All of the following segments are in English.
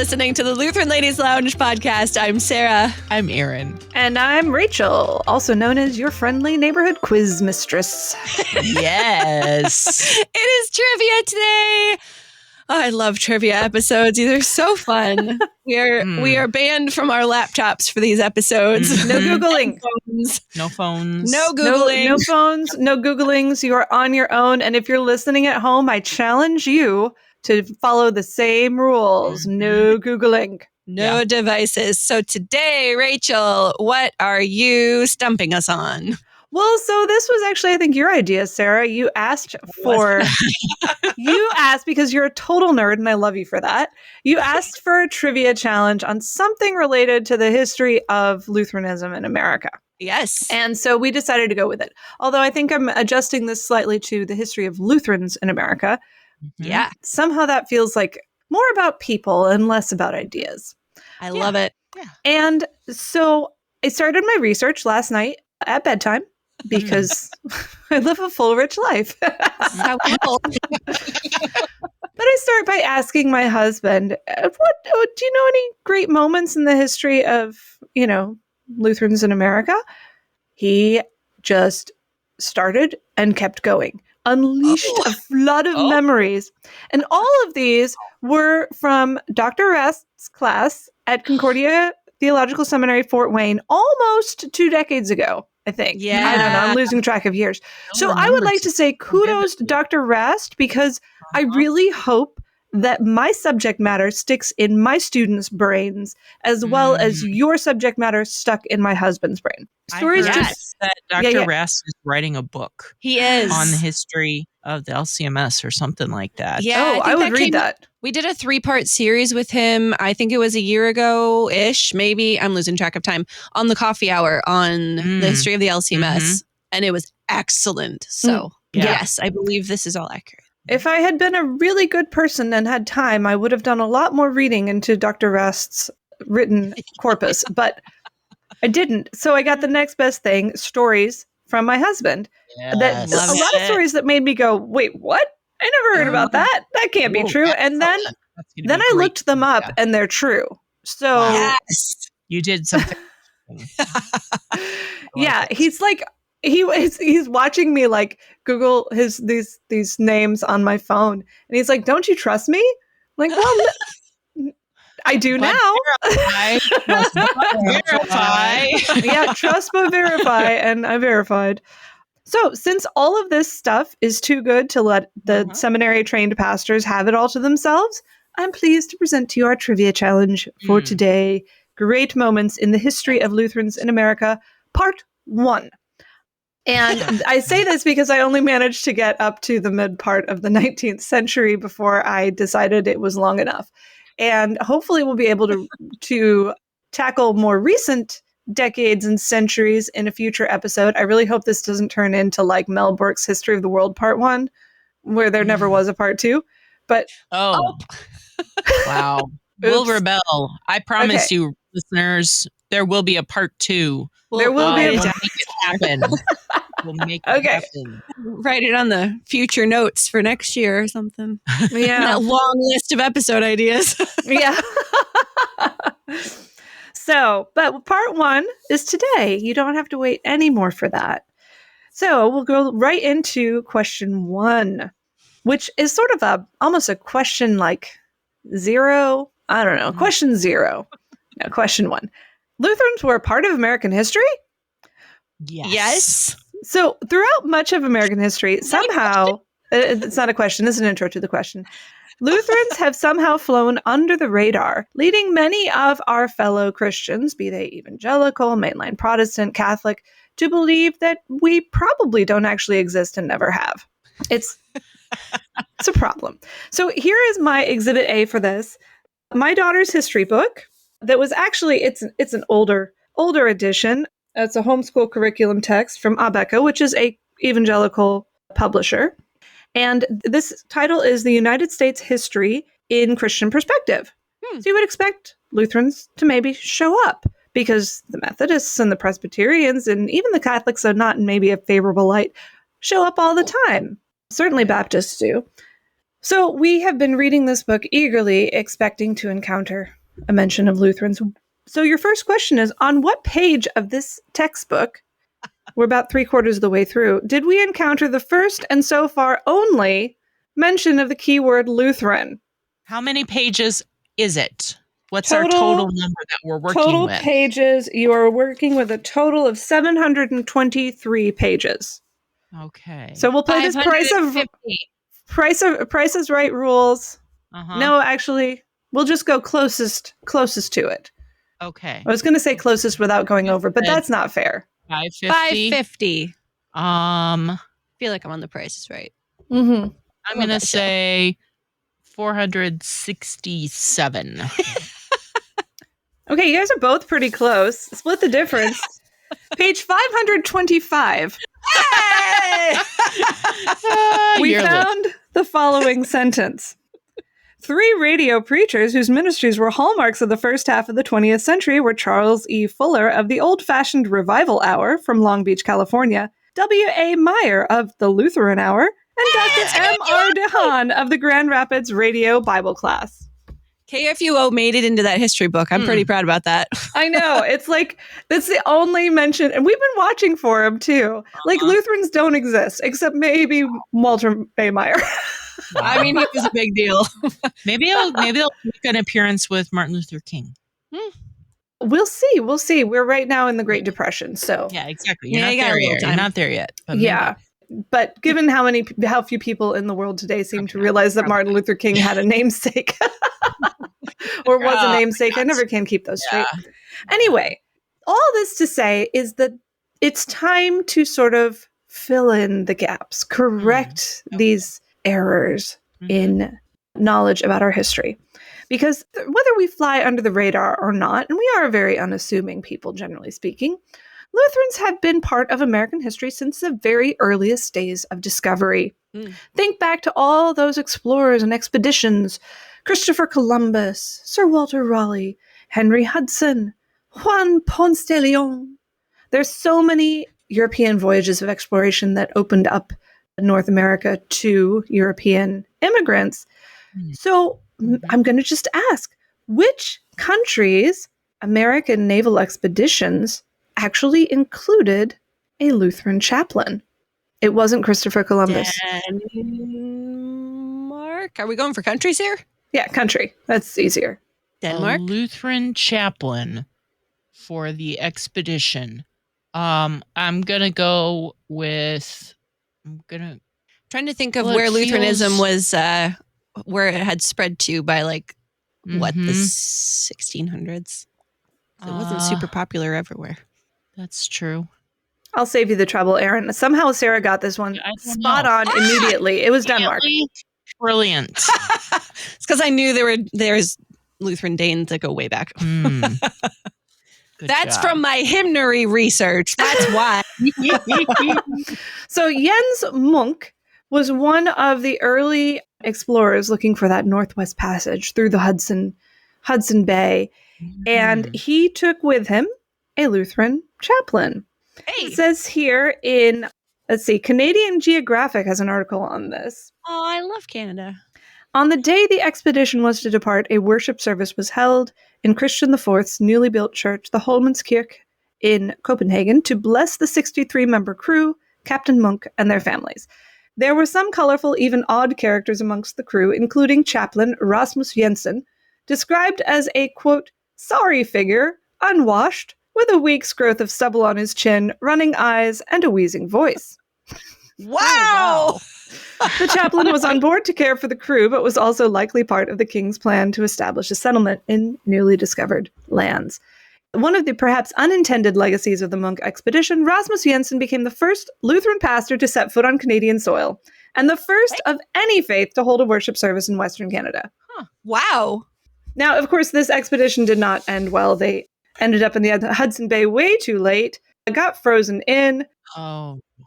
listening to the Lutheran Ladies Lounge podcast. I'm Sarah. I'm Erin. And I'm Rachel, also known as your friendly neighborhood quiz mistress. Yes. It is trivia today. Oh, I love trivia episodes. These are so fun. We are banned from our laptops for these episodes. No Googling. No phones. No Googling. No phones, no Googlings. You are on your own. And if you're listening at home, I challenge you to follow the same rules. No Googling. No devices. So today, Rachel, what are you stumping us on? Well, so this was actually, I think, your idea, Sarah. You asked because you're a total nerd, and I love you for that. You asked for a trivia challenge on something related to the history of Lutheranism in America. Yes. And so we decided to go with it. Although I think I'm adjusting this slightly to the history of Lutherans in America. Yeah. Somehow that feels like more about people and less about ideas. I love it. Yeah. And so I started my research last night at bedtime because I live a full, rich life. How cool. But I start by asking my husband, do you know any great moments in the history of, Lutherans in America? He just started and kept going, unleashed a flood of memories. And all of these were from Dr. Rest's class at Concordia Theological Seminary, Fort Wayne, almost 2 decades ago, I think. Yeah. I don't know. I'm losing track of years. So I would like to say kudos to Dr. Rest because I really hope that my subject matter sticks in my students' brains as well as your subject matter stuck in my husband's brain. Stories just that Dr. Rest is writing a book. He is. On the history of the LCMS or something like that. Yeah. I would read that. We did a 3-part series with him. I think it was a year ago-ish, maybe. I'm losing track of time. On the coffee hour on the history of the LCMS. And it was excellent. So yes, I believe this is all accurate. If I had been a really good person and had time, I would have done a lot more reading into Dr. Rest's written corpus, but I didn't. So I got the next best thing, stories from my husband. Yes. A lot of stories that made me go, wait, what? I never heard about that. That can't be true. And then I looked them up and they're true. So yes, you did something. He's like, he's watching me like Google these names on my phone, and he's like, "Don't you trust me?" I'm like, well, I do now. Verify. Yeah, trust but verify, and I verified. So, since all of this stuff is too good to let the seminary trained pastors have it all to themselves, I'm pleased to present to you our trivia challenge for today: Great Moments in the History of Lutherans in America, Part 1. And I say this because I only managed to get up to the mid part of the 19th century before I decided it was long enough. And hopefully we'll be able to tackle more recent decades and centuries in a future episode. I really hope this doesn't turn into like Mel Burke's History of the World Part 1, where there never was a Part 2. But wow. We'll rebel. I promise you, listeners, there will be a Part 2. There will be a We'll make it happen. We'll make it happen. Write it on the future notes for next year or something. Yeah. That long list of episode ideas. Yeah. So, but Part 1 is today. You don't have to wait anymore for that. So we'll go right into question 1, which is sort of almost a question like 0. I don't know. Question 0. No, question 1. Lutherans were a part of American history? Yes. So throughout much of American history, somehow, it's not a question, it's an intro to the question. Lutherans have somehow flown under the radar, leading many of our fellow Christians, be they evangelical, mainline Protestant, Catholic, to believe that we probably don't actually exist and never have. It's a problem. So here is my exhibit A for this. My daughter's history book that was actually, it's an older edition. It's a homeschool curriculum text from Abeka, which is a evangelical publisher. And this title is The United States History in Christian Perspective. So you would expect Lutherans to maybe show up because the Methodists and the Presbyterians and even the Catholics are not in maybe a favorable light, show up all the time. Certainly Baptists do. So we have been reading this book eagerly, expecting to encounter a mention of Lutherans. So your first question is, on what page of this textbook, we're about 3/4 of the way through, did we encounter the first and so far only mention of the keyword Lutheran? How many pages is it? What's our total number that we're working total with? Total pages, you are working with a total of 723 pages. Okay. So we'll play this Price is Right rules. No, actually, we'll just go closest to it. Okay. I was going to say closest without going over, but that's not fair. 550. I feel like I'm on the Price is Right. Mm-hmm. I'm going to say 467. Okay, you guys are both pretty close. Split the difference. Page 525. Hey! We found the following sentence. 3 radio preachers whose ministries were hallmarks of the first half of the 20th century were Charles E. Fuller of the old-fashioned Revival Hour from Long Beach, California, W.A. Meyer of the Lutheran Hour, and Dr. M.R. DeHaan of the Grand Rapids Radio Bible Class. KFUO made it into that history book. I'm pretty proud about that. I know. It's like, that's the only mention. And we've been watching for him, too. Like, Lutherans don't exist, except maybe Walter A. Meyer. I mean, it was a big deal. Maybe they'll make an appearance with Martin Luther King. We'll see. We'll see. We're right now in the Great Depression, so. Yeah, exactly. You're not there yet. But yeah. But given how few people in the world today seem to realize that Martin Luther King had a namesake or was a namesake, I never can keep those straight. Anyway, all this to say is that it's time to sort of fill in the gaps, correct these errors in knowledge about our history. Because whether we fly under the radar or not, and we are a very unassuming people, generally speaking, Lutherans have been part of American history since the very earliest days of discovery. Think back to all those explorers and expeditions: Christopher Columbus, Sir Walter Raleigh, Henry Hudson, Juan Ponce de Leon. There's so many European voyages of exploration that opened up North America to European immigrants. So I'm going to just ask, which countries' American naval expeditions actually included a Lutheran chaplain? It wasn't Christopher Columbus. Denmark? Are we going for countries here? Yeah, country. That's easier. Denmark? A Lutheran chaplain for the expedition. I'm going to go with... trying to think of where Lutheranism was, where it had spread to by the 1600s. It wasn't super popular everywhere. That's true. I'll save you the trouble, Erin. Somehow Sarah got this one spot on immediately. It was Denmark. Brilliant. It's because I knew there's Lutheran Danes that go way back. That's from my hymnary research. That's why. So Jens Munk was one of the early explorers looking for that Northwest Passage through the Hudson Bay. And he took with him a Lutheran chaplain. Hey. It says here in, Canadian Geographic has an article on this. Oh, I love Canada. On the day the expedition was to depart, a worship service was held in Christian IV's newly built church, the Holmenskirke in Copenhagen, to bless the 63-member crew, Captain Munk, and their families. There were some colorful, even odd characters amongst the crew, including chaplain Rasmus Jensen, described as a, quote, sorry figure, unwashed, with a week's growth of stubble on his chin, running eyes, and a wheezing voice. Wow! The chaplain was on board to care for the crew, but was also likely part of the king's plan to establish a settlement in newly discovered lands. One of the perhaps unintended legacies of the Munk expedition, Rasmus Jensen became the first Lutheran pastor to set foot on Canadian soil, and the first of any faith to hold a worship service in Western Canada. Huh. Wow. Now, of course, this expedition did not end well. They ended up in the Hudson Bay way too late, got frozen in.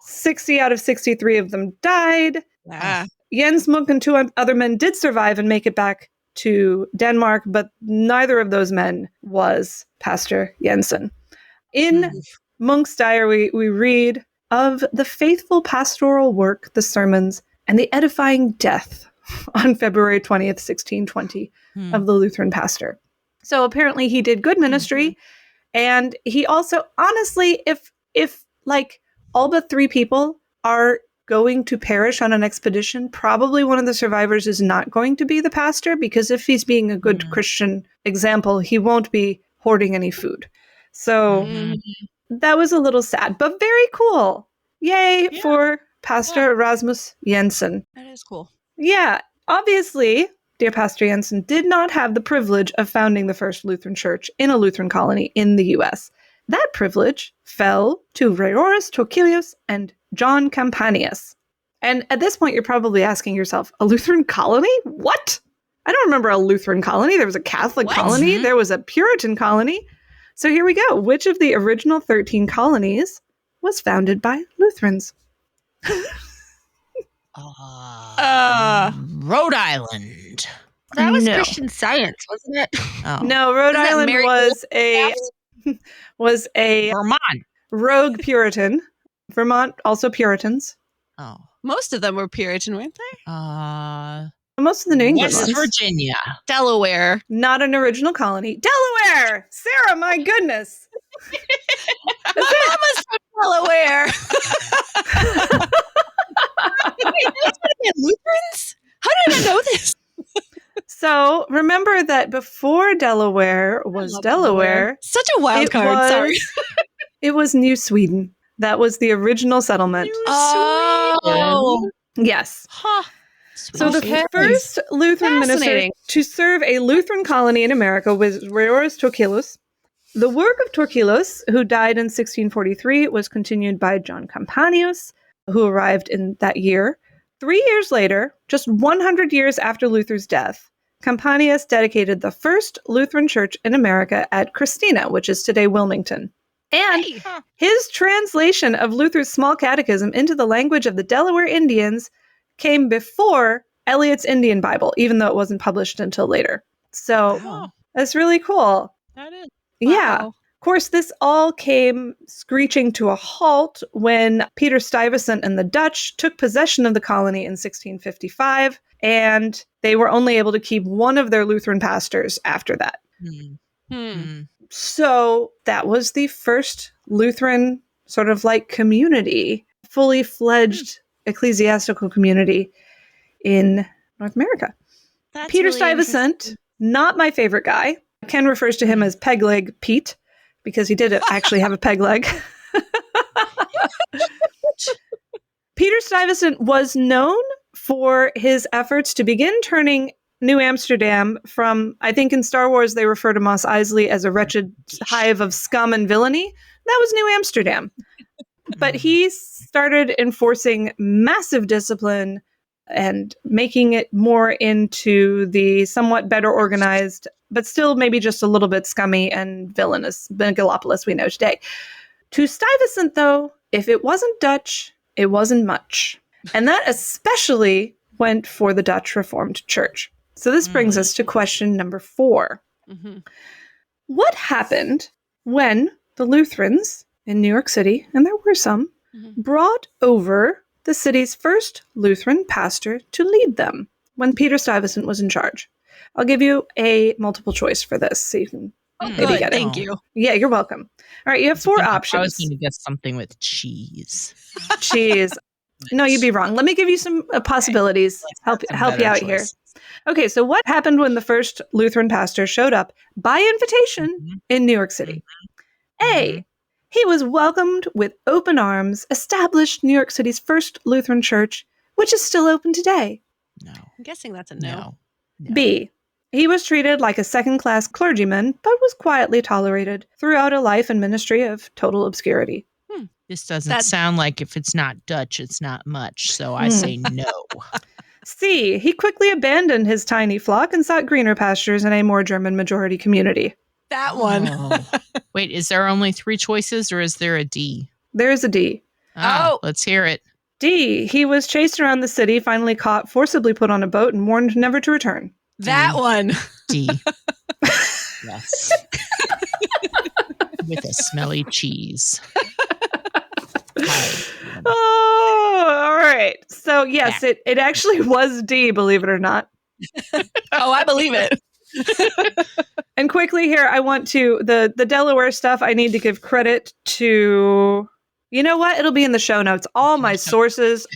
60 out of 63 of them died. Jens Munk and 2 other men did survive and make it back to Denmark, but neither of those men was Pastor Jensen. In Munk's diary, we read of the faithful pastoral work, the sermons, and the edifying death on February 20th, 1620, of the Lutheran pastor. So apparently he did good ministry. And he also, honestly, if like all but 3 people are going to perish on an expedition, probably one of the survivors is not going to be the pastor, because if he's being a good Christian example, he won't be hoarding any food. So that was a little sad, but very cool. Yay for Pastor Erasmus Jensen. That is cool. Yeah, obviously, dear Pastor Jensen did not have the privilege of founding the first Lutheran church in a Lutheran colony in the U.S. That privilege fell to Reorus Torquilius and John Campanius. And at this point, you're probably asking yourself, a Lutheran colony? What? I don't remember a Lutheran colony. There was a Catholic colony. There was a Puritan colony. So here we go. Which of the original 13 colonies was founded by Lutherans? Rhode Island. That was Christian Science, wasn't it? Oh. No, Rhode Island was a Vermont. rogue Puritan. Vermont, also Puritans. Oh. Most of them were Puritan, weren't they? Most of the New England West ones. Virginia. Delaware. Not an original colony. Delaware! Sarah, my goodness. My mama's from Delaware. Lutherans? How did I know this? So remember that before Delaware was Delaware. Such a wild card. Sorry. It was New Sweden. That was the original settlement. Oh. Yes. Huh. So the first Lutheran minister to serve a Lutheran colony in America was Reorus Torquilius. The work of Torquilius, who died in 1643, was continued by John Campanius, who arrived in that year. 3 years later, just 100 years after Luther's death, Campanius dedicated the first Lutheran church in America at Christina, which is today Wilmington. And his translation of Luther's small catechism into the language of the Delaware Indians came before Eliot's Indian Bible, even though it wasn't published until later. So that's really cool. That is. Yeah. Wow. Of course, this all came screeching to a halt when Peter Stuyvesant and the Dutch took possession of the colony in 1655, and they were only able to keep one of their Lutheran pastors after that. So that was the first Lutheran sort of like community, fully fledged ecclesiastical community in North America. That's Peter really Stuyvesant, not my favorite guy. Ken refers to him as Peg Leg Pete because he did actually have a peg leg. Peter Stuyvesant was known for his efforts to begin turning New Amsterdam from, I think in Star Wars they refer to Mos Eisley as a wretched hive of scum and villainy. That was New Amsterdam. But he started enforcing massive discipline and making it more into the somewhat better organized, but still maybe just a little bit scummy and villainous megalopolis we know today. To Stuyvesant, though, if it wasn't Dutch, it wasn't much. And that especially went for the Dutch Reformed Church. So this brings us to question number 4. What happened when the Lutherans in New York City, and there were some, brought over the city's first Lutheran pastor to lead them when Peter Stuyvesant was in charge? I'll give you a multiple choice for this so you can maybe get it. Thank you. Yeah, you're welcome. All right, you have 4 options. I was going to guess something with cheese. Cheese. No, you'd be wrong. Let me give you some possibilities. Help you out here. Okay, so what happened when the first Lutheran pastor showed up by invitation in New York City? A, he was welcomed with open arms, established New York City's first Lutheran church, which is still open today. No. I'm guessing that's a no. B, he was treated like a second-class clergyman, but was quietly tolerated throughout a life and ministry of total obscurity. This doesn't sound like if it's not Dutch, it's not much. So I say no. C, he quickly abandoned his tiny flock and sought greener pastures in a more German majority community. That one. Wait, is there only 3 choices or is there a D? There is a D. Let's hear it. D, he was chased around the city, finally caught, forcibly put on a boat, and warned never to return. That one. D. Yes. With a smelly cheese. Oh, all right. So, yes, it actually was D, believe it or not. Oh, I believe it. And quickly here, I want to, the Delaware stuff, I need to give credit to, you know what? It'll be in the show notes. All my sources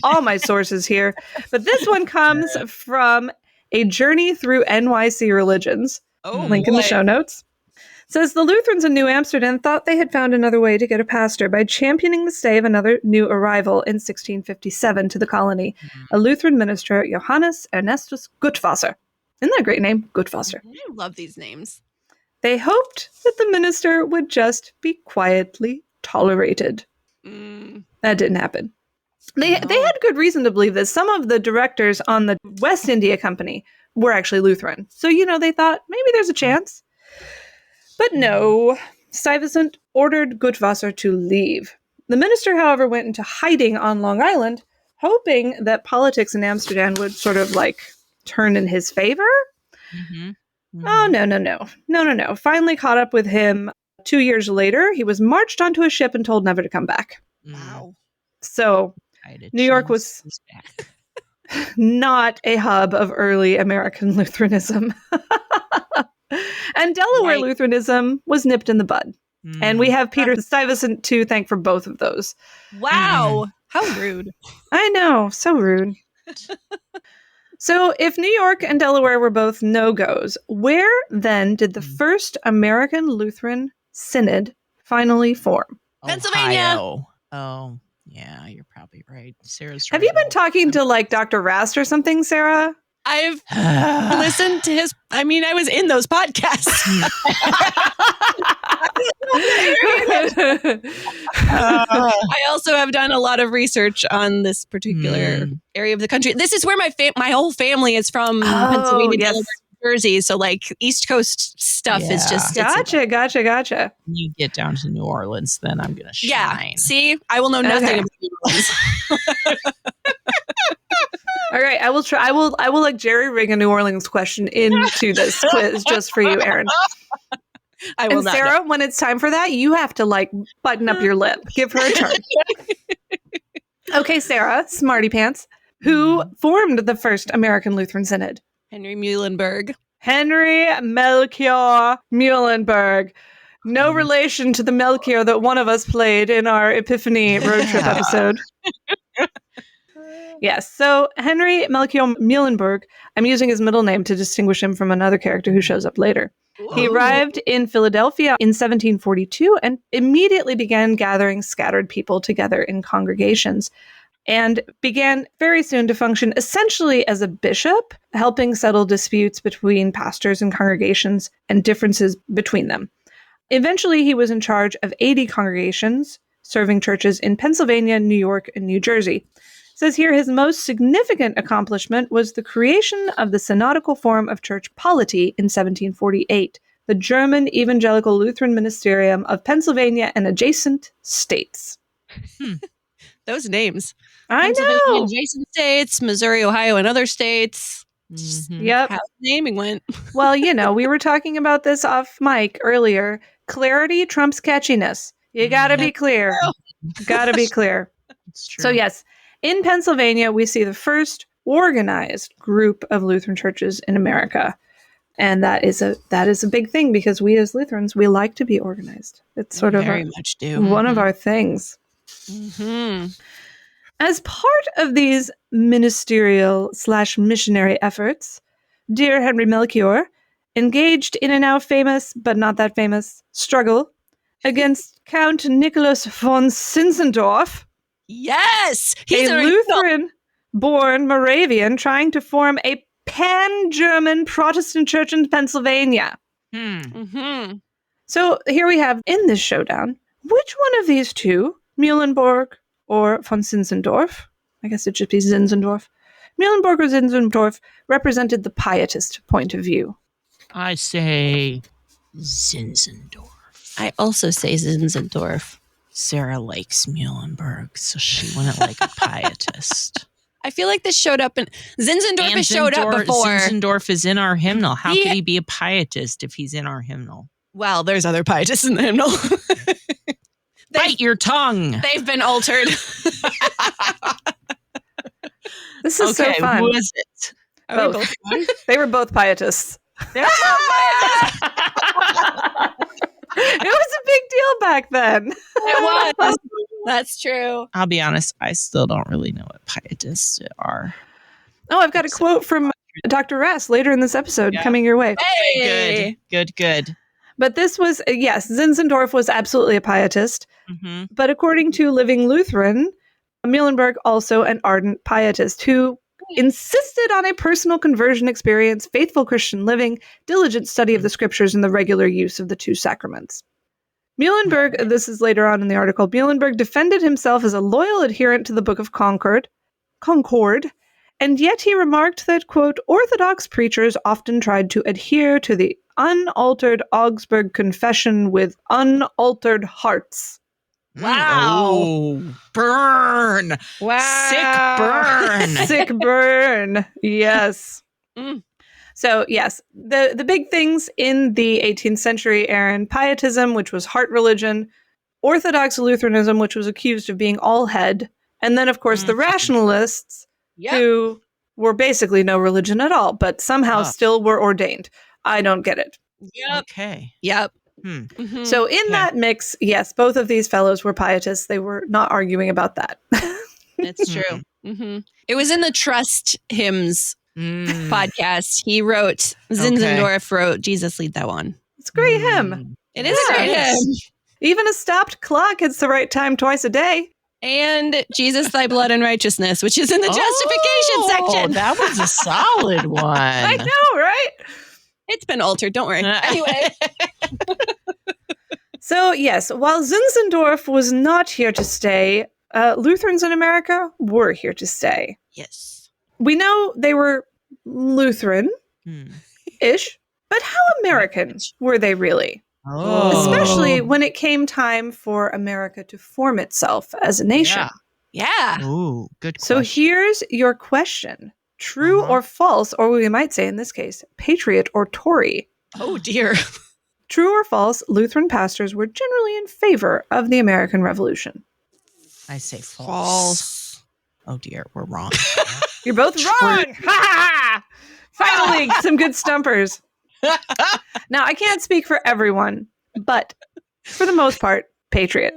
here. But this one comes from A Journey Through NYC Religions. Link in the show notes. Says the Lutherans in New Amsterdam thought they had found another way to get a pastor by championing the stay of another new arrival in 1657 to the colony, a Lutheran minister, Johannes Ernestus Gutwasser. Isn't that a great name? Gutwasser. I love these names. They hoped that the minister would just be quietly tolerated. That didn't happen. They had good reason to believe this. Some of the directors on the West India Company were actually Lutheran. So, they thought maybe there's a chance. But no, Stuyvesant ordered Gutwasser to leave. The minister, however, went into hiding on Long Island, hoping that politics in Amsterdam would sort of turn in his favor. Oh, no. Finally caught up with him 2 years later. He was marched onto a ship and told never to come back. Wow. So New York was not a hub of early American Lutheranism. And Delaware Lutheranism was nipped in the bud. And we have Peter Stuyvesant to thank for both of those. Wow. How rude. I know. So rude. So if New York and Delaware were both no-goes, where then did the first American Lutheran Synod finally form? Pennsylvania. Ohio. Oh, yeah, you're probably right. Sarah's Have right. you been talking to Dr. Rast or something, Sarah? I've listened to his, I was in those podcasts. I also have done a lot of research on this particular area of the country. This is where my whole family is from, Pennsylvania, Delaware, New Jersey. So East Coast stuff is just... Gotcha. When you get down to New Orleans, then I'm going to shine. Yeah, see? I will know nothing about New Orleans. All right, I will jerry rig a New Orleans question into this quiz just for you, Erin. I will and Sarah, when it's time for that, you have to button up your lip. Give her a turn. Okay, Sarah, smarty pants. Who formed the first American Lutheran Synod? Henry Muhlenberg. Henry Melchior Muhlenberg. No relation to the Melchior that one of us played in our Epiphany road trip episode. Yes, so Henry Melchior Muhlenberg, I'm using his middle name to distinguish him from another character who shows up later. Ooh. He arrived in Philadelphia in 1742 and immediately began gathering scattered people together in congregations and began very soon to function essentially as a bishop, helping settle disputes between pastors and congregations and differences between them. Eventually, he was in charge of 80 congregations, serving churches in Pennsylvania, New York, and New Jersey. It says here his most significant accomplishment was the creation of the synodical form of church polity in 1748, the German Evangelical Lutheran Ministerium of Pennsylvania and adjacent states. Those names. I know. Adjacent states, Missouri, Ohio, and other states. Yep. How the naming went. Well, we were talking about this off mic earlier. Clarity trumps catchiness. You gotta be clear. Gotta be clear. It's true. So yes, in Pennsylvania, we see the first organized group of Lutheran churches in America. And that is a big thing because we as Lutherans, we like to be organized. It's sort of very much do. One of our things. Mm-hmm. As part of these ministerial/missionary efforts, dear Henry Melchior engaged in a now famous, but not that famous, struggle against Count Nicholas von Zinzendorf. Yes! He's a Lutheran-born Moravian trying to form a pan-German Protestant church in Pennsylvania. Mm-hmm. So here we have, in this showdown, which one of these two, Muhlenberg or von Zinzendorf, I guess it should be Zinzendorf, Muhlenberg or Zinzendorf, represented the pietist point of view? I say Zinzendorf. I also say Zinzendorf. Sarah likes Muhlenberg, so she wouldn't like a pietist. I feel like this showed up in... Zinzendorf has showed up before. Zinzendorf is in our hymnal. How could he be a pietist if he's in our hymnal? Well, there's other pietists in the hymnal. Bite your tongue. They've been altered. This is so fun. Who is it? Both. They were both pietists. They're both pietists. It was a big deal back then. It was. That's true. I'll be honest, I still don't really know what pietists are. Oh, I've got a quote from Dr. Ress later in this episode coming your way. Hey. Good. But this was, yes, Zinzendorf was absolutely a pietist. Mm-hmm. But according to Living Lutheran, Muhlenberg also an ardent pietist who insisted on a personal conversion experience, faithful Christian living, diligent study of the scriptures, and the regular use of the two sacraments. Muhlenberg, this is later on in the article, Muhlenberg defended himself as a loyal adherent to the Book of Concord, and yet he remarked that, quote, Orthodox preachers often tried to adhere to the unaltered Augsburg Confession with unaltered hearts. Wow. Oh, burn. Wow. Sick burn. Sick burn. Yes. So, yes, the big things in the 18th century, Erin, pietism, which was heart religion, Orthodox Lutheranism, which was accused of being all head, and then, of course, the rationalists, who were basically no religion at all, but somehow still were ordained. I don't get it. Yep. Okay. Yep. Mm-hmm. So in that mix, yes, both of these fellows were pietists. They were not arguing about that. It's true. Mm-hmm. It was in the Trust Hymns podcast. He wrote, Zinzendorf wrote, Jesus Lead Thou On. It's a great hymn. It is a great hymn. Even a stopped clock hits the right time twice a day. And Jesus, Thy Blood and Righteousness, which is in the justification section. That was a solid one. I know, right? It's been altered. Don't worry. Anyway. So, yes, while Zinzendorf was not here to stay, Lutherans in America were here to stay. Yes. We know they were Lutheran-ish, but how American were they really? Especially when it came time for America to form itself as a nation. Yeah. Ooh, good question. So here's your question. True or false, or we might say in this case, patriot or Tory? Oh, dear. True or false, Lutheran pastors were generally in favor of the American Revolution. I say false. Oh, dear. We're wrong. You're both wrong. Ha ha! Finally, some good stumpers. Now, I can't speak for everyone, but for the most part, patriot.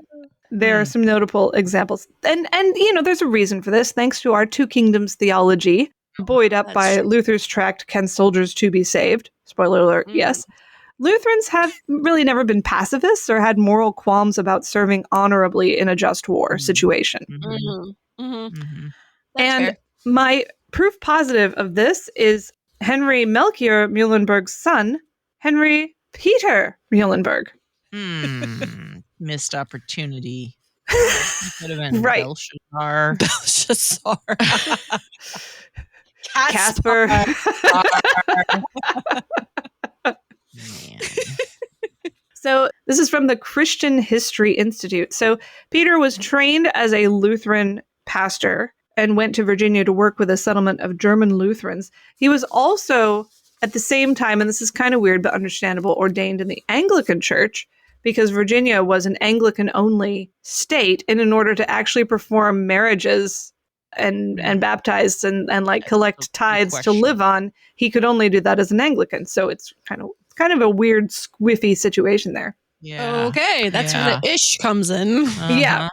There are some notable examples. And you know, there's a reason for this, thanks to our Two Kingdoms theology, buoyed up by Luther's tract, Can Soldiers Too Be Saved? Spoiler alert, yes. Lutherans have really never been pacifists or had moral qualms about serving honorably in a just war situation. And fair. my proof positive of this is Henry Melchior Muhlenberg's son, Henry Peter Muhlenberg. Missed opportunity. Could have been Right. Belshazzar. Casper. Man. So this is from the Christian History Institute. So Peter was trained as a Lutheran pastor and went to Virginia to work with a settlement of German Lutherans. He was also, at the same time, and this is kind of weird but understandable, ordained in the Anglican Church because Virginia was an Anglican-only state, and in order to actually perform marriages and baptize and like collect tithes to live on, he could only do that as an Anglican. So it's kind of a weird, squiffy situation there. Yeah. Okay, that's where the ish comes in. Yeah.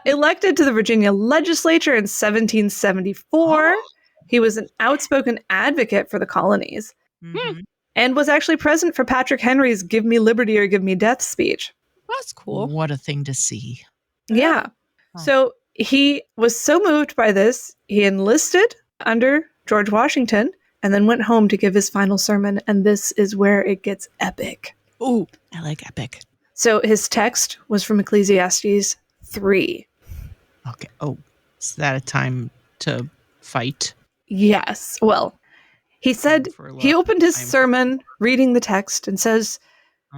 Elected to the Virginia legislature in 1774, he was an outspoken advocate for the colonies and was actually present for Patrick Henry's Give Me Liberty or Give Me Death speech. That's cool. What a thing to see. Yeah. So he was so moved by this, he enlisted under George Washington and then went home to give his final sermon. And this is where it gets epic. Ooh, I like epic. So his text was from Ecclesiastes 3. Okay. Oh, is that a time to fight? Yes. Well, he said, he opened his sermon reading the text and says,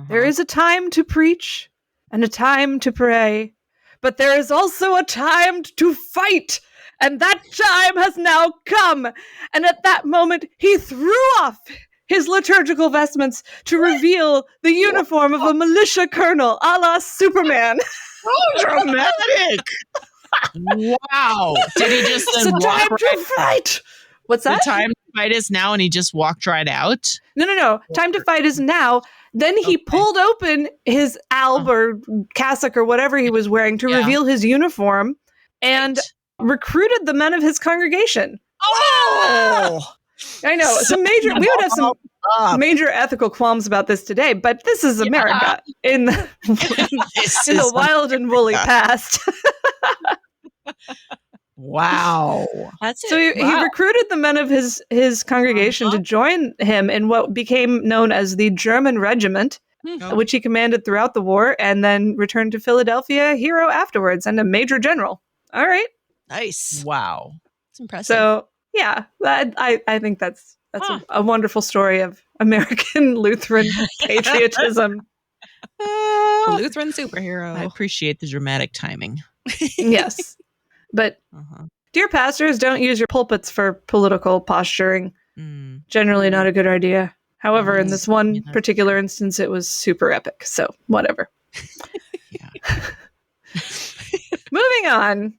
there is a time to preach and a time to pray, but there is also a time to fight. And that time has now come. And at that moment, he threw off his liturgical vestments to reveal the uniform of a militia colonel, a la Superman. So dramatic. Wow. Did he just then time to fight. What's that? The time to fight is now, and he just walked right out? No. Time to fight is now. Then he pulled open his alb or cassock or whatever he was wearing to reveal his uniform and recruited the men of his congregation. Oh! I know. We would have some major ethical qualms about this today, but this is America in the wild and woolly past. Wow. That's it. So he recruited the men of his congregation to join him in what became known as the German Regiment, which he commanded throughout the war, and then returned to Philadelphia a hero afterwards and a major general. All right. Nice. Wow. It's impressive. So, yeah, I think that's a wonderful story of American Lutheran patriotism. Lutheran superhero. I appreciate the dramatic timing. Yes. But, dear pastors, don't use your pulpits for political posturing. Generally not a good idea. However, in this one particular instance, it was super epic. So, whatever. Moving on.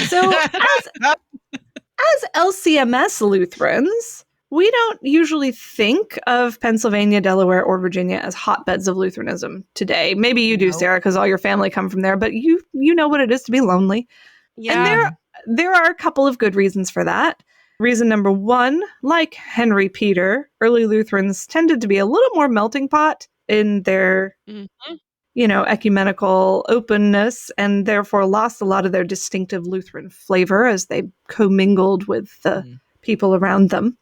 So, as LCMS Lutherans, we don't usually think of Pennsylvania, Delaware, or Virginia as hotbeds of Lutheranism today. Maybe you do, Sarah, because all your family come from there, but you know what it is to be lonely. Yeah. And there are a couple of good reasons for that. Reason number one, like Henry Peter, early Lutherans tended to be a little more melting pot in their ecumenical openness, and therefore lost a lot of their distinctive Lutheran flavor as they commingled with the people around them.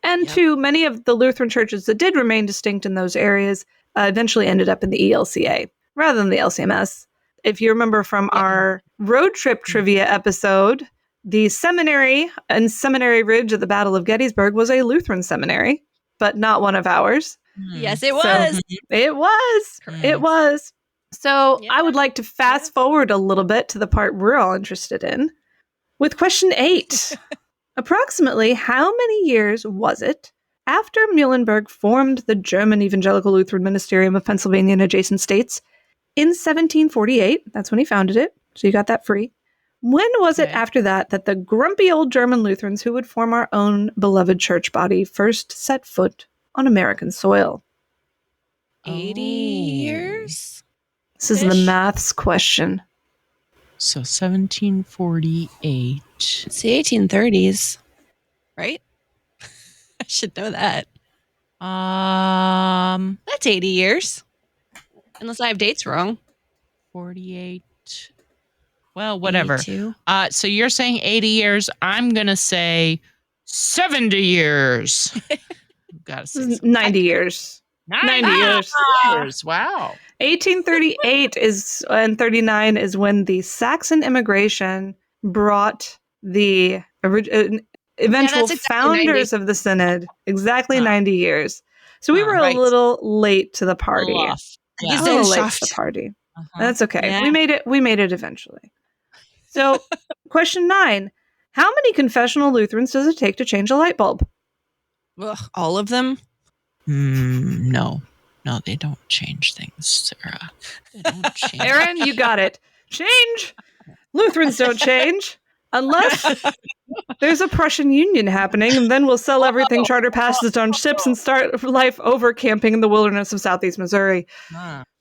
And two, many of the Lutheran churches that did remain distinct in those areas eventually ended up in the ELCA rather than the LCMS. If you remember from our road trip trivia episode, the seminary and Seminary Ridge at the Battle of Gettysburg was a Lutheran seminary, but not one of ours. Yes, it was. It was. Correct. It was. So I would like to fast forward a little bit to the part we're all interested in with question 8. Approximately how many years was it after Muhlenberg formed the German Evangelical Lutheran Ministerium of Pennsylvania and adjacent states in 1748? That's when he founded it. So you got that free. When was it after that the grumpy old German Lutherans who would form our own beloved church body first set foot on American soil? 80 years? This is the maths question. So 1748. It's the 1830s, right? I should know that. That's 80 years. Unless I have dates wrong. 48. Well, whatever. 82. So you're saying 80 years. I'm going to say 70 years. Got to say 90 years. 90 years. Wow. 1838 and 39 is when the Saxon immigration brought the eventual founders of the Synod. Exactly 90 years. So we were a little late to the party. A little late to the party. That's okay. Yeah. We made it eventually. So, question 9. How many confessional Lutherans does it take to change a light bulb? Ugh, all of them? No, they don't change things, Sarah. They don't change. Erin, you got it. Change. Lutherans don't change unless there's a Prussian Union happening, and then we'll sell everything, charter passes on ships, and start life over camping in the wilderness of southeast Missouri.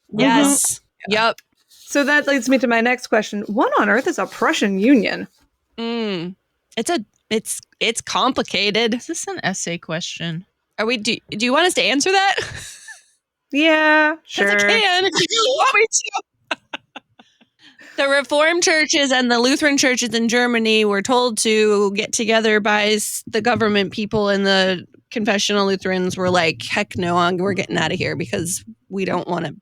Yes. Yep. So that leads me to my next question. What on earth is a Prussian Union? It's complicated. Is this an essay question? Do you want us to answer that? Yeah, sure. I can if you want me to. The Reformed churches and the Lutheran churches in Germany were told to get together by the government people, and the confessional Lutherans were like, heck no, we're getting out of here because we don't want to.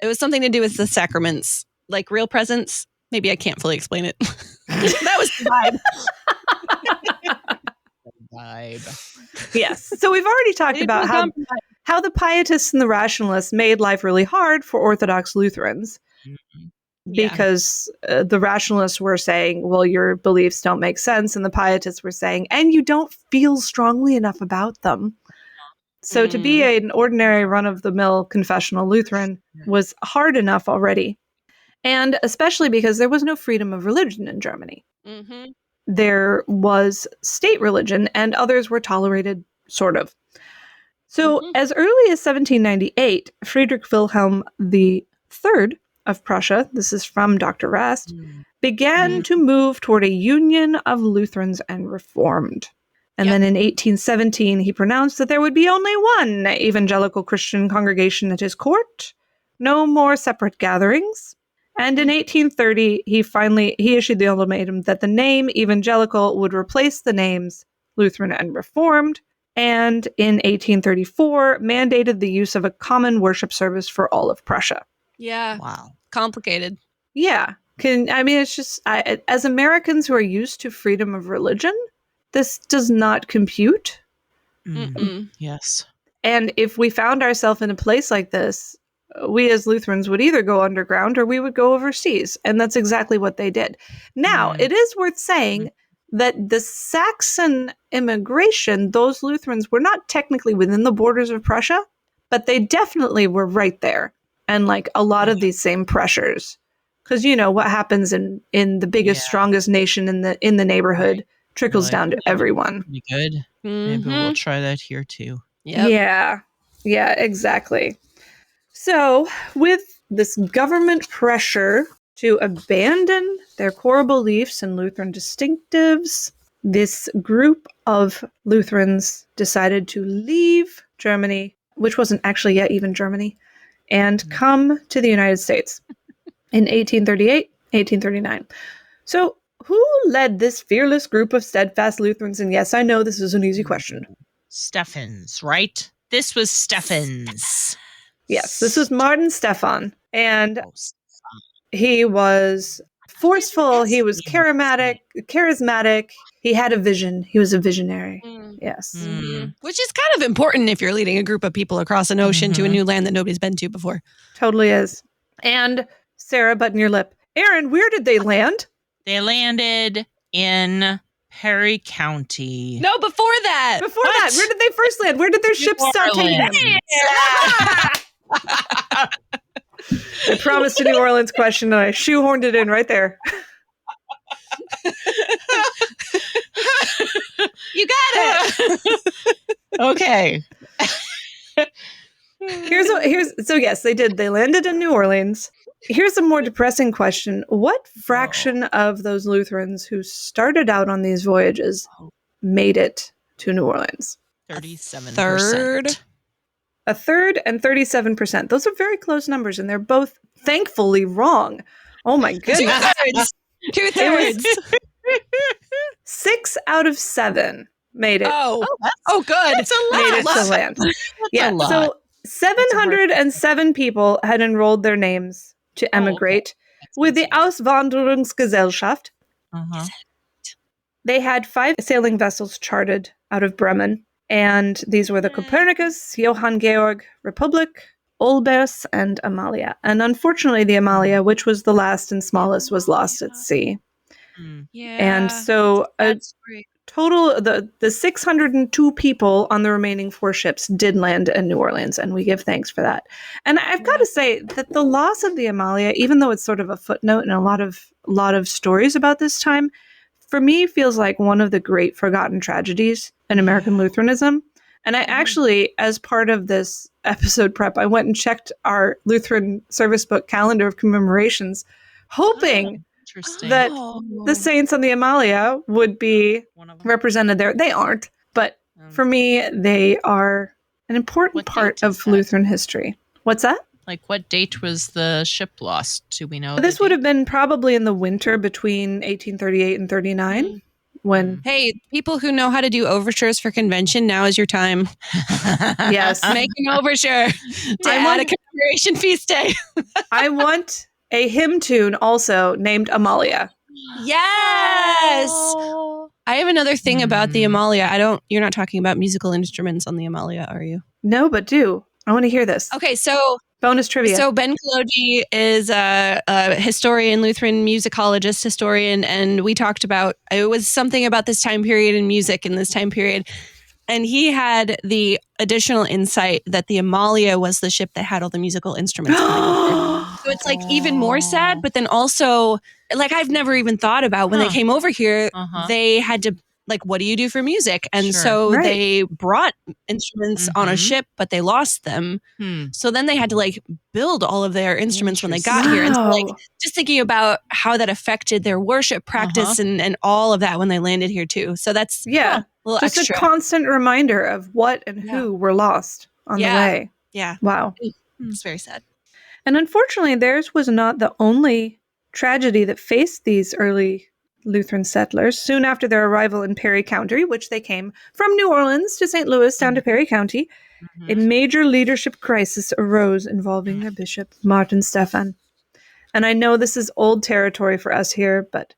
It was something to do with the sacraments, like real presence. Maybe I can't fully explain it. That was the vibe. Yes. So we've already talked about how the Pietists and the Rationalists made life really hard for Orthodox Lutherans. Because the Rationalists were saying, well, your beliefs don't make sense. And the Pietists were saying, and you don't feel strongly enough about them. So to be an ordinary run-of-the-mill confessional Lutheran was hard enough already. And especially because there was no freedom of religion in Germany. Mm-hmm. There was state religion, and others were tolerated, sort of. So as early as 1798, Friedrich Wilhelm III of Prussia, this is from Dr. Rast, began to move toward a union of Lutherans and Reformed. And then in 1817, he pronounced that there would be only one evangelical Christian congregation at his court, no more separate gatherings. And in 1830, he issued the ultimatum that the name evangelical would replace the names Lutheran and Reformed, and in 1834 mandated the use of a common worship service for all of Prussia. Yeah. Wow. Complicated. Yeah. It's just, as Americans who are used to freedom of religion, this does not compute. Yes. And if we found ourselves in a place like this, we as Lutherans would either go underground or we would go overseas. And that's exactly what they did. Now, it is worth saying that the Saxon immigration, those Lutherans were not technically within the borders of Prussia, but they definitely were right there. And like a lot of these same pressures. Because you know what happens in the biggest, strongest nation in the neighborhood trickles down to everyone. Pretty good. Maybe we'll try that here too. Yep. Yeah, exactly. So with this government pressure to abandon their core beliefs and Lutheran distinctives, this group of Lutherans decided to leave Germany, which wasn't actually yet even Germany, and come to the United States in 1838, 1839. So who led this fearless group of steadfast Lutherans? And yes, I know this is an easy question. Stephens, right? This was Stephens. Yes, this was Martin Stephan. And he was forceful. He was charismatic. He had a vision. He was a visionary. Yes. Which is kind of important if you're leading a group of people across an ocean to a new land that nobody's been to before. Totally is. And Sarah, button your lip. Erin, where did they land? They landed in Perry County. No, before that. Before that, where did they first land? Where did their ships start taking them? I promised a New Orleans question and I shoehorned it in right there. You got it. Okay. So yes, they did. They landed in New Orleans. Here's a more depressing question. What fraction of those Lutherans who started out on these voyages made it to New Orleans? 37%. A third and 37%. Those are very close numbers, and they're both thankfully wrong. Oh my goodness. Two-thirds. 6 out of 7 made it. Oh, good. That's a lot. Made it to land. a lot. So 707 people had enrolled their names to emigrate with the Auswanderungsgesellschaft. They had 5 sailing vessels chartered out of Bremen, and these were the Copernicus, Johann Georg, Republic, Olbers, and Amalia. And unfortunately, the Amalia, which was the last and smallest, was lost at sea. Yeah. And so total, the 602 people on the remaining 4 ships did land in New Orleans, and we give thanks for that. And I've got to say that the loss of the Amalia, even though it's sort of a footnote in a lot of stories about this time, for me feels like one of the great forgotten tragedies in American Lutheranism. And I actually, as part of this episode prep, I went and checked our Lutheran service book calendar of commemorations, hoping that the saints on the Amalia would be represented there. They aren't, but for me, they are an important part of Lutheran history. What's that? Like, what date was the ship lost? Do we know? This would have been probably in the winter between 1838 and 39. When hey, people who know how to do overtures for convention, now is your time. Yes, make an overture to add a commemoration feast day. I want a hymn tune also named Amalia. Yes. I have another thing about the Amalia. You're not talking about musical instruments on the Amalia, are you? No, but do. I want to hear this. Okay, so bonus trivia. So Ben Kolodji is a historian, Lutheran musicologist historian, and we talked about, it was something about this time period in music in this time period. And he had the additional insight that the Amalia was the ship that had all the musical instruments. So it's like even more sad, but then also like I've never even thought about when they came over here, they had to like, what do you do for music? And so they brought instruments on a ship, but they lost them. So then they had to like build all of their instruments when they got here. And so like just thinking about how that affected their worship practice and all of that when they landed here too. So that's a little just extra. a constant reminder of what and who were lost on the way. Yeah. Wow. It's very sad. And unfortunately, theirs was not the only tragedy that faced these early Lutheran settlers. Soon after their arrival in Perry County, which they came from New Orleans to St. Louis down to Perry County, a major leadership crisis arose involving their bishop, Martin Stephan. And I know this is old territory for us here, but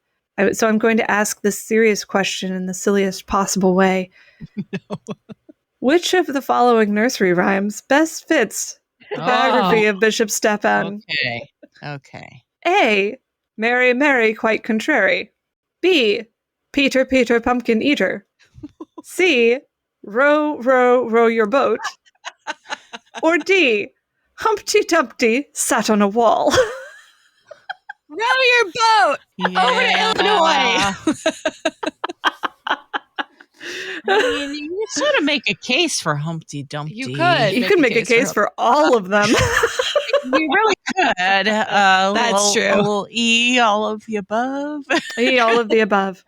so I'm going to ask this serious question in the silliest possible way. No. Which of the following nursery rhymes best fits the biography of Bishop Stephan? Okay. A. Mary, Mary, quite contrary. B. Peter, Peter, pumpkin eater. C. Row, row, row your boat. Or D. Humpty Dumpty sat on a wall. Row your boat over to Illinois. I mean, you sort of make a case for Humpty Dumpty. You could make a case for all of them. You really could. That's true. A little E, all of the above. E, all of the above.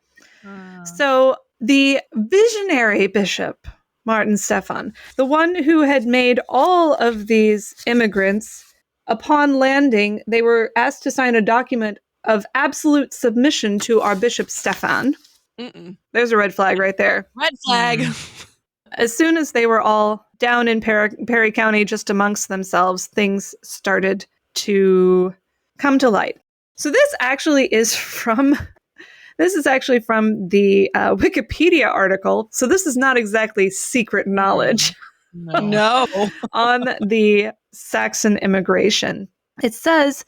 So the visionary bishop, Martin Stephan, the one who had made all of these immigrants, upon landing, they were asked to sign a document of absolute submission to our Bishop Stephan. There's a red flag right there. Red flag. As soon as they were all down in Perry County, just amongst themselves, things started to come to light. So this is actually from the Wikipedia article. So this is not exactly secret knowledge. No. On the Saxon immigration. It says,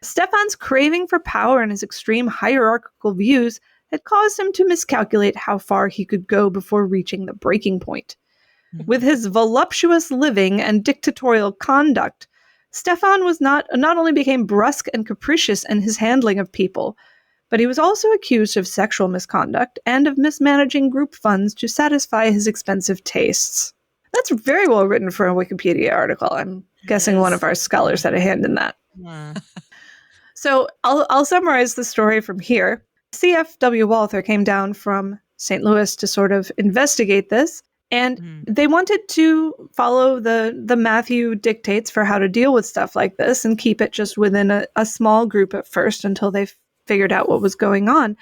Stephan's craving for power and his extreme hierarchical views had caused him to miscalculate how far he could go before reaching the breaking point. With his voluptuous living and dictatorial conduct, Stephan was not only became brusque and capricious in his handling of people, but he was also accused of sexual misconduct and of mismanaging group funds to satisfy his expensive tastes. That's very well written for a Wikipedia article. I'm guessing one of our scholars had a hand in that. So I'll summarize the story from here. C.F.W. Walther came down from St. Louis to sort of investigate this, and they wanted to follow the Matthew dictates for how to deal with stuff like this and keep it just within a small group at first until they figured out what was going on.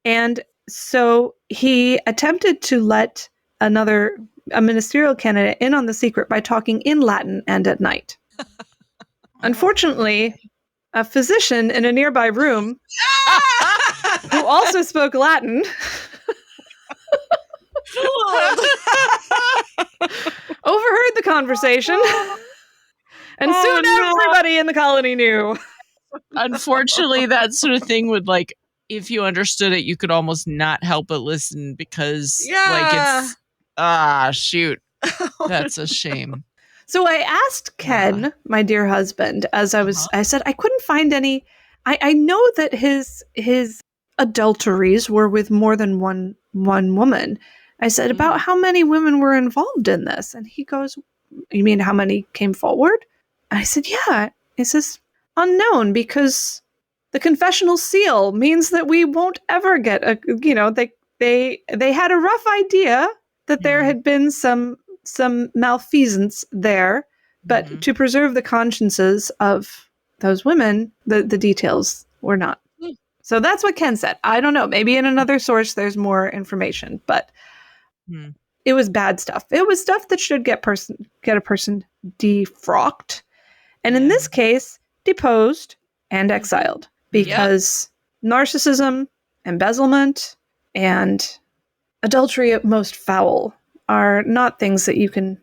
And so he attempted to let a ministerial candidate in on the secret by talking in Latin and at night. Unfortunately, a physician in a nearby room who also spoke Latin overheard the conversation, and soon everybody in the colony knew. Unfortunately, that sort of thing would, like, if you understood it, you could almost not help but listen because, shoot, that's a shame. So I asked Ken, my dear husband, as I said, I couldn't find any. I know that his adulteries were with more than one woman. I said, about how many women were involved in this? And he goes, you mean how many came forward? I said, yeah. He says, unknown, because the confessional seal means that we won't ever get they had a rough idea that there had been some malfeasance there, but to preserve the consciences of those women, the details were not. So that's what Ken said. I don't know. Maybe in another source there's more information, but it was bad stuff. It was stuff that should get a person defrocked, and in this case, deposed and exiled, because narcissism, embezzlement, and adultery at most foul are not things that you can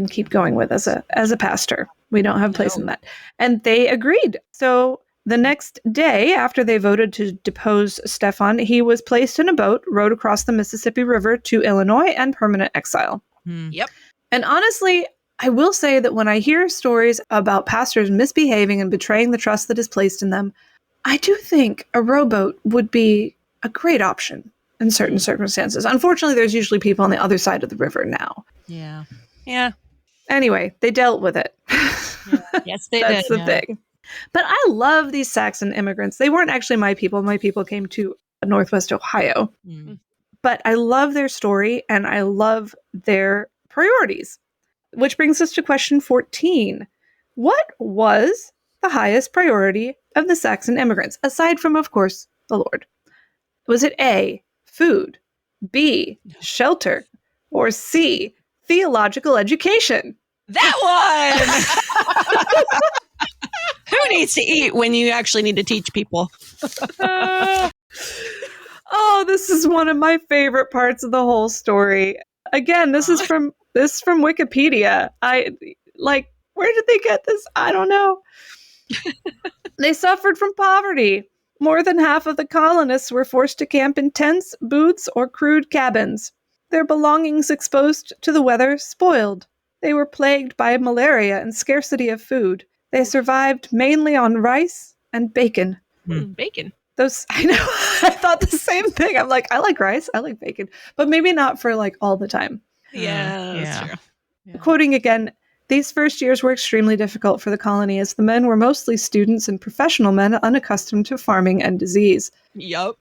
keep going with as a pastor. We don't have a place in that. And they agreed. So the next day, after they voted to depose Stephan, he was placed in a boat, rowed across the Mississippi River to Illinois, and permanent exile. Yep. And honestly, I will say that when I hear stories about pastors misbehaving and betraying the trust that is placed in them, I do think a rowboat would be a great option in certain circumstances. Unfortunately, there's usually people on the other side of the river now. Yeah. Yeah. Anyway, they dealt with it. Yes, they That's did. the thing. But I love these Saxon immigrants. They weren't actually my people. My people came to Northwest Ohio. Mm. But I love their story and I love their priorities. Which brings us to question 14. What was the highest priority of the Saxon immigrants, aside from, of course, the Lord? Was it A, food, B, shelter, or C, theological education? That one! Who needs to eat when you actually need to teach people? Oh, this is one of my favorite parts of the whole story. Again, this is from Wikipedia. Where did they get this? I don't know. They suffered from poverty. More than half of the colonists were forced to camp in tents, booths, or crude cabins. Their belongings exposed to the weather spoiled. They were plagued by malaria and scarcity of food. They survived mainly on rice and bacon. Bacon. I know. I thought the same thing. I'm like, I like rice, I like bacon, but maybe not for like all the time. Yeah, that's true. Yeah. Quoting again, these first years were extremely difficult for the colony as the men were mostly students and professional men unaccustomed to farming and disease. Yup.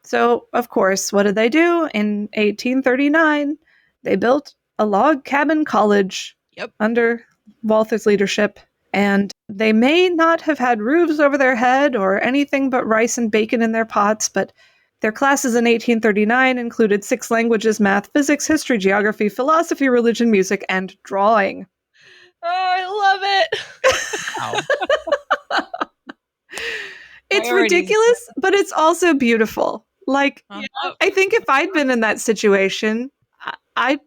So, of course, what did they do? In 1839, they built a log cabin college under Walther's leadership. And they may not have had roofs over their head or anything but rice and bacon in their pots, but their classes in 1839 included 6 languages, math, physics, history, geography, philosophy, religion, music, and drawing. Oh, I love it. Wow. It's ridiculous, but it's also beautiful. Like, Uh-huh. I think if I'd been in that situation, I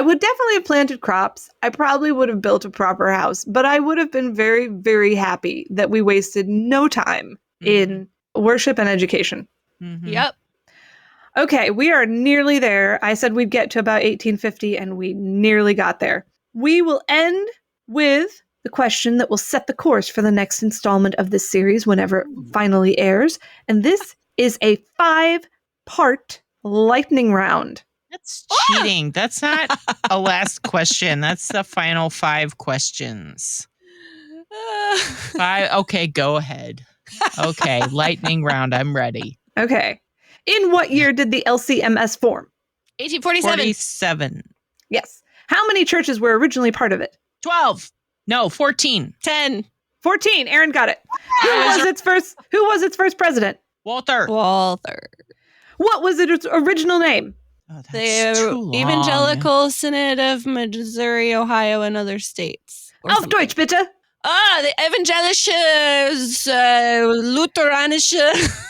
would definitely have planted crops. I probably would have built a proper house, but I would have been very, very happy that we wasted no time in worship and education. Mm-hmm. Yep. Okay, we are nearly there. I said we'd get to about 1850, and we nearly got there. We will end with the question that will set the course for the next installment of this series whenever it finally airs. And this is a 5-part lightning round. That's cheating. That's not a last question. That's the final 5 questions. 5. Okay, go ahead. Okay, lightning round. I'm ready. Okay. In what year did the LCMS form? 1847. 47. Yes. How many churches were originally part of it? 12. No, 14. 10. 14. Aaron got it. Who was its first president? Walter. Walther. What was its original name? Oh, that's The too long. Evangelical Synod of Missouri, Ohio, and other states. Auf Deutsch, bitte. The Evangelisch-Lutherische.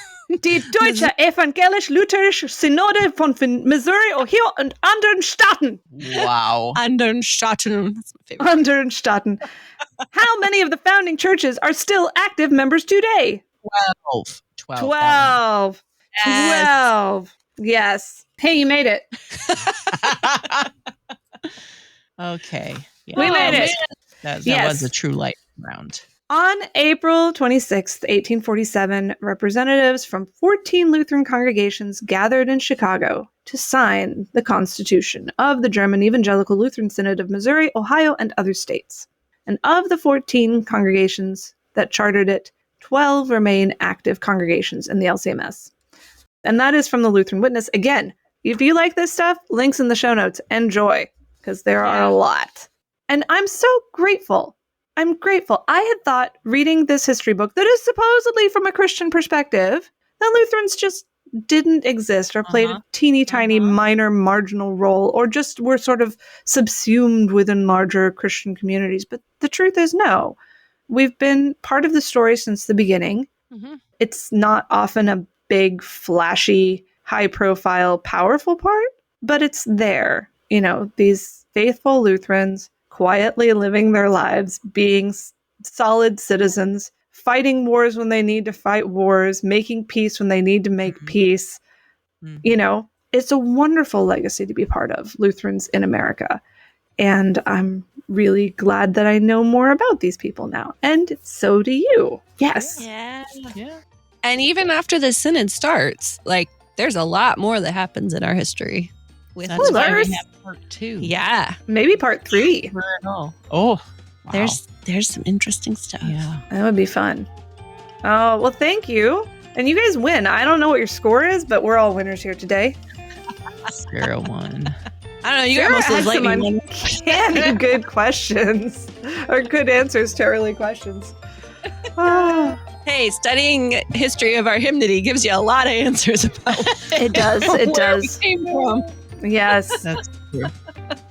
Die Deutsche Evangelisch-Lutherische Synode von Missouri, Ohio und anderen Staaten. Wow. Andern Staaten. That's my favorite. Anderen Staaten. How many of the founding churches are still active members today? 12. 12. 12. Yes. 12. Yes. Hey, you made it. Okay. Yeah. We made it. That Yes. was a true lightning round. On April 26th, 1847, representatives from 14 Lutheran congregations gathered in Chicago to sign the Constitution of the German Evangelical Lutheran Synod of Missouri, Ohio, and other states. And of the 14 congregations that chartered it, 12 remain active congregations in the LCMS. And that is from the Lutheran Witness. Again, if you like this stuff, links in the show notes. Enjoy, because there are a lot. And I'm so grateful. I'm grateful. I had thought, reading this history book that is supposedly from a Christian perspective, that Lutherans just didn't exist or played a teeny tiny minor marginal role or just were sort of subsumed within larger Christian communities. But the truth is, no. We've been part of the story since the beginning. Mm-hmm. It's not often a big, flashy, high-profile, powerful part, but it's there. You know, these faithful Lutherans quietly living their lives, being solid citizens, fighting wars when they need to fight wars, making peace when they need to make peace. You know, it's a wonderful legacy to be part of, Lutherans in America. And I'm really glad that I know more about these people now. And so do you. Yes. Yeah. Yeah. And even after the synod starts, like, there's a lot more that happens in our history. With That's why there's- we have part 2. yeah. Maybe part 3. Oh, wow. There's some interesting stuff. Yeah. That would be fun. Oh, well, thank you. And you guys win. I don't know what your score is, but we're all winners here today. Sarah won. I don't know. You Sarah got most of had those some lightning ones. uncanny good questions or good answers to early questions. Ah, Hey, studying history of our hymnody gives you a lot of answers about it does. It where we does. came from. Yes. That's true.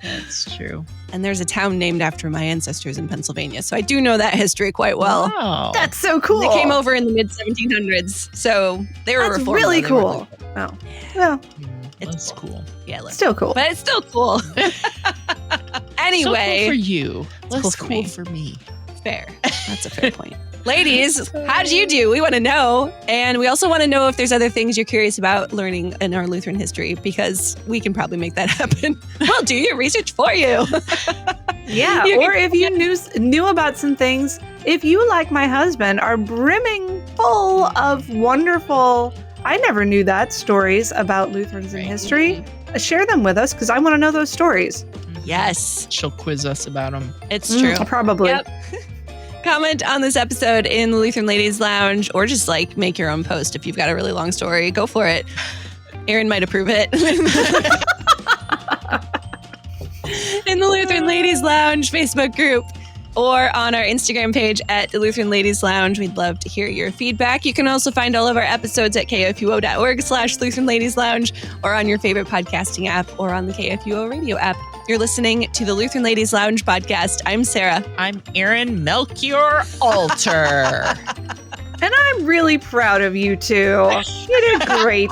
That's true. And there's a town named after my ancestors in Pennsylvania, so I do know that history quite well. Wow. That's so cool. They came over in the mid 1700s, so they were That's reformed. really though. They cool. weren't like- Oh, well, That's cool. Yeah, look. still cool. But it's still cool. Anyway, So cool for you. cool Less for cool me. for me. fair. That's a fair point. Ladies, how did you do? We want to know. And we also want to know if there's other things you're curious about learning in our Lutheran history, because we can probably make that happen. We'll do your research for you. Yeah, You or can- if you knew about some things, if you, like my husband, are brimming full of wonderful, I never knew that, stories about Lutherans in Right. history, share them with us because I want to know those stories. Yes, She'll quiz us about them. it's true. Probably. Yep. Comment on this episode in the Lutheran Ladies Lounge, or just like make your own post if you've got a really long story. Go for it. Erin might approve it. In the Lutheran Ladies Lounge Facebook group, or on our Instagram page at the Lutheran Ladies Lounge. We'd love to hear your feedback. You can also find all of our episodes at kfuo.org/Lutheran Ladies Lounge, or on your favorite podcasting app, or on the KFUO radio app. You're listening to the Lutheran Ladies Lounge podcast. I'm Sarah. I'm Erin Melchior Alter. And I'm really proud of you too. You did great.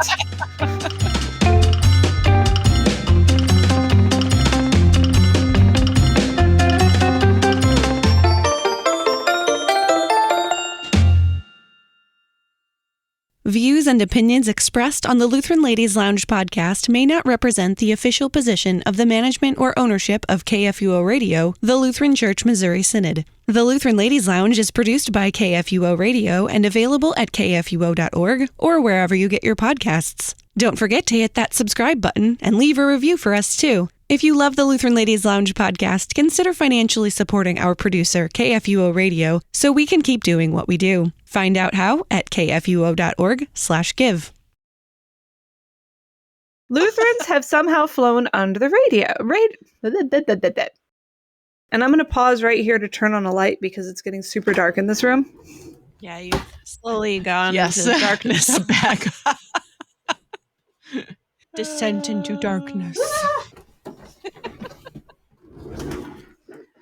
Views and opinions expressed on the Lutheran Ladies Lounge podcast may not represent the official position of the management or ownership of KFUO Radio, the Lutheran Church Missouri Synod. The Lutheran Ladies Lounge is produced by KFUO Radio and available at kfuo.org or wherever you get your podcasts. Don't forget to hit that subscribe button and leave a review for us too. If you love the Lutheran Ladies Lounge podcast, consider financially supporting our producer, KFUO Radio, so we can keep doing what we do. Find out how at kfuo.org/give. Lutherans have somehow flown under the radio. And I'm going to pause right here to turn on a light because it's getting super dark in this room. Yeah, you've slowly gone Yes. into darkness. Back. Descent into darkness.